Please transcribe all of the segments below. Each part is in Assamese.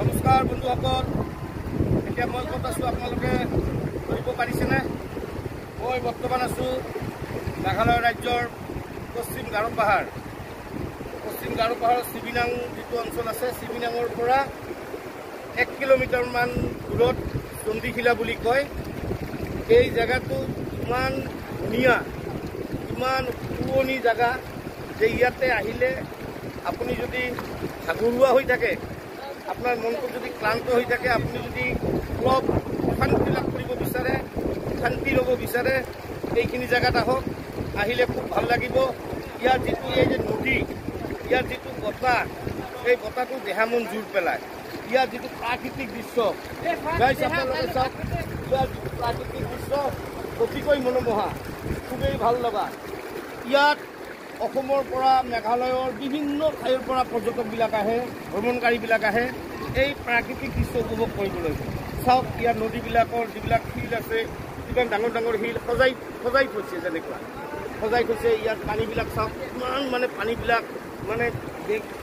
নমস্কাৰ বন্ধুসকল, এতিয়া মই ক'ত আছোঁ আপোনালোকে ধৰিব পাৰিছেনে? মই বৰ্তমান আছোঁ মেঘালয় ৰাজ্যৰ পশ্চিম গাৰো পাহাৰ। পশ্চিম গাৰো পাহাৰৰ চিবিনাং যিটো অঞ্চল আছে, চিবিনাঙৰ পৰা 1 কিলোমিটাৰমান দূৰত চণ্ডীখিলা বুলি কয়। এই জেগাটো ইমান ধুনীয়া, ইমান পুৰণি জেগা যে ইয়াতে আহিলে আপুনি যদি ভাগৰুৱা হৈ থাকে, আপোনাৰ মনটো যদি ক্লান্ত হৈ থাকে, আপুনি যদি অলপ শান্তি লাভ কৰিব বিচাৰে, শান্তি ল'ব বিচাৰে, এইখিনি জেগাত আহক। আহিলে খুব ভাল লাগিব। ইয়াৰ যিটো এই যে নদী, ইয়াৰ যিটো বতাহ, এই বতাহটো দেহা মন জোৰ পেলায়। ইয়াৰ যিটো প্ৰাকৃতিক দৃশ্য, আপোনালোকে চাওক, ইয়াৰ যিটো প্ৰাকৃতিক দৃশ্য অতিকৈ মনোমোহা, খুবেই ভাল লগা। ইয়াত অসমৰ পৰা মেঘালয়ৰ বিভিন্ন ঠাইৰ পৰা পৰ্যটকবিলাক আহে, ভ্ৰমণকাৰীবিলাক আহে এই প্ৰাকৃতিক দৃশ্য উপভোগ কৰিবলৈ। চাওক, ইয়াৰ নদীবিলাকৰ যিবিলাক শিল আছে, কিমান ডাঙৰ ডাঙৰ শিল সজাই থৈছে, যেনেকুৱা সজাই থৈছে। ইয়াত পানীবিলাক চাওক, ইমান মানে পানীবিলাক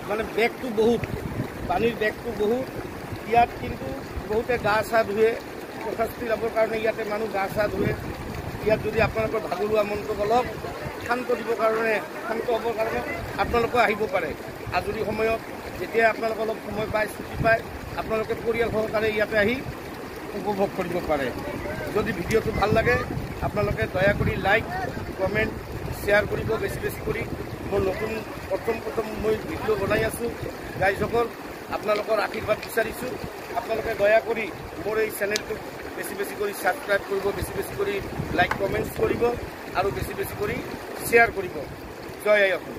মানে বেগটো বহুত, পানীৰ বেগটো বহুত। ইয়াত কিন্তু বহুতে গা চা ধুৱে, প্ৰশাস্তি ল'বৰ কাৰণে ইয়াতে মানুহ গা চা ধুৱে। ইয়াত যদি আপোনালোকৰ ভাগৰুৱা মনটোক অলপ শান্ত দিবৰ কাৰণে, শান্ত হ'বৰ কাৰণে আপোনালোকে আহিব পাৰে। আজৰি সময়ত যেতিয়া আপোনালোকে অলপ সময় পায়, ছুটি পায়, আপোনালোকে পৰিয়াল সহকাৰে ইয়াতে আহি উপভোগ কৰিব পাৰে। যদি ভিডিঅ'টো ভাল লাগে, আপোনালোকে দয়া কৰি লাইক, কমেণ্ট, শ্বেয়াৰ কৰিব বেছি বেছি কৰি। মোৰ নতুন প্ৰথম মই ভিডিঅ' বনাই আছোঁ। গাইজসকল, আপোনালোকৰ আশীৰ্বাদ বিচাৰিছোঁ। আপোনালোকে দয়া কৰি মোৰ এই চেনেলটোক বেছি বেছি কৰি ছাবস্ক্ৰাইব কৰিব, বেছি বেছি কৰি লাইক কমেণ্টছ কৰিব আৰু বেছি বেছি কৰি শ্বেয়াৰ কৰিব। জয় আই অসম।